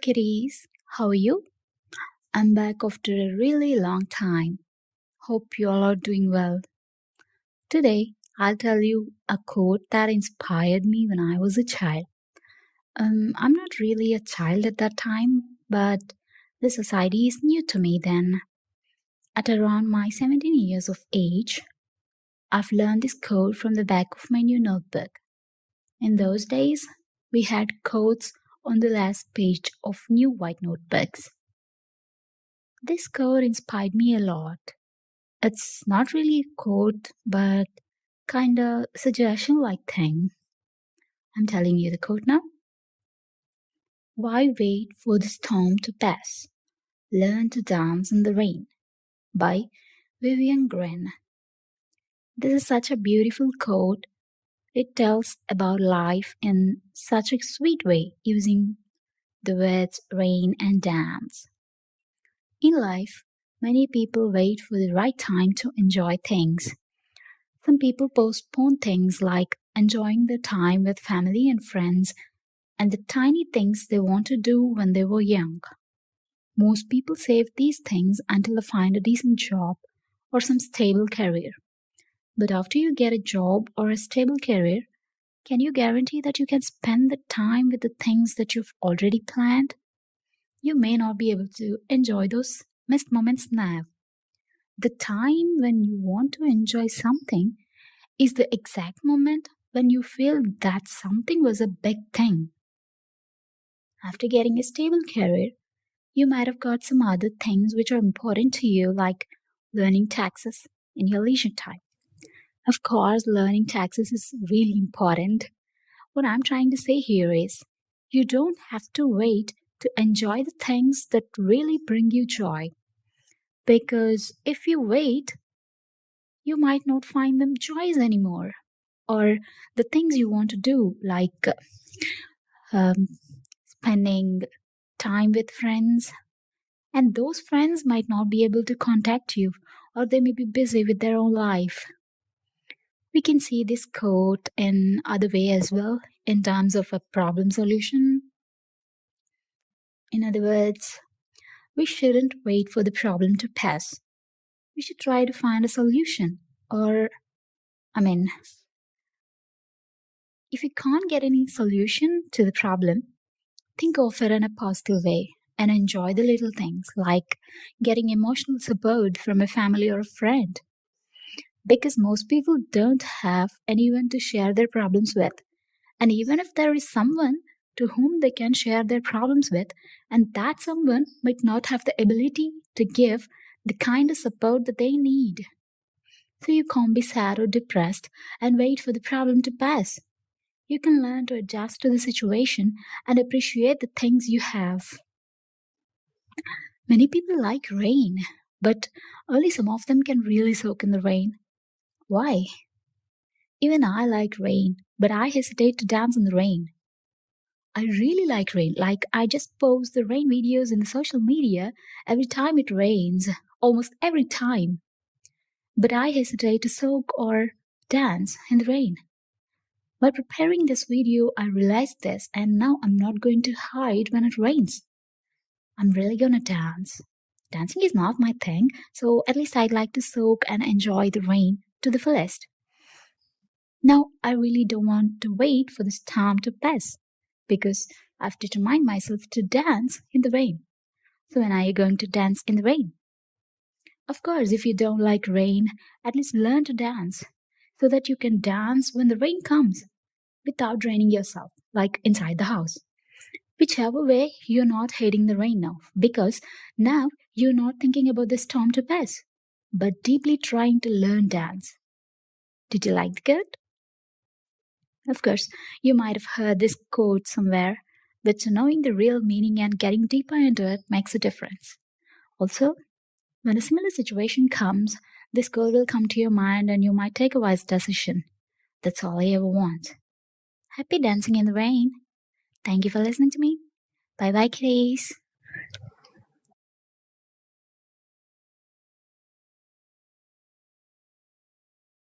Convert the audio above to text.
kitties. How are you? I'm back after a really long time. Hope you all are doing well. Today, I'll tell you a quote that inspired me when I was a child. I'm not really a child at that time, but the society is new to me then. At around my 17 years of age, I've learned this quote from the back of my new notebook. In those days, we had quotes on the last page of new white notebooks. This quote inspired me a lot. It's not really a quote, but kinda suggestion like thing. I'm telling you the quote now. Why wait for the storm to pass? Learn to dance in the rain by Vivian Green. This is such a beautiful quote. It tells about life in such a sweet way using the words rain and dance. In life, many people wait for the right time to enjoy things. Some people postpone things like enjoying their time with family and friends and the tiny things they want to do when they were young. Most people save these things until they find a decent job or some stable career. But after you get a job or a stable career, can you guarantee that you can spend the time with the things that you've already planned? You may not be able to enjoy those missed moments now. The time when you want to enjoy something is the exact moment when you feel that something was a big thing. After getting a stable career, you might have got some other things which are important to you, like learning taxes in your leisure time. Of course, learning taxes is really important. What I'm trying to say here is you don't have to wait to enjoy the things that really bring you joy. Because if you wait, you might not find them joys anymore. Or the things you want to do, like um, spending time with friends, and those friends might not be able to contact you, or they may be busy with their own life. We can see this quote in other way as well, in terms of a problem solution. In other words, we shouldn't wait for the problem to pass. We should try to find a solution. Or, I mean, if you can't get any solution to the problem, think of it in a positive way and enjoy the little things like getting emotional support from a family or a friend. Because most people don't have anyone to share their problems with. And even if there is someone to whom they can share their problems with, and that someone might not have the ability to give the kind of support that they need. So you can't be sad or depressed and wait for the problem to pass. You can learn to adjust to the situation and appreciate the things you have. Many people like rain, but only some of them can really soak in the rain. Why? Even I like rain, but I hesitate to dance in the rain. I really like rain. Like, I just post the rain videos in the social media every time it rains, almost every time. But I hesitate to soak or dance in the rain. While preparing this video, I realized this, and now I'm not going to hide when it rains. I'm really gonna dance. Dancing is not my thing, so at least I'd like to soak and enjoy the rain to the fullest. Now, I really don't want to wait for the storm to pass because I've determined myself to dance in the rain. So, when are you going to dance in the rain? Of course, if you don't like rain, at least learn to dance so that you can dance when the rain comes without draining yourself, like inside the house. Whichever way, you're not hating the rain now because now you're not thinking about the storm to pass, but deeply trying to learn dance. Did you like the quote? Of course, you might have heard this quote somewhere, but knowing the real meaning and getting deeper into it makes a difference. Also, when a similar situation comes, this quote will come to your mind and you might take a wise decision. That's all I ever want. Happy dancing in the rain. Thank you for listening to me. Bye bye, kitties.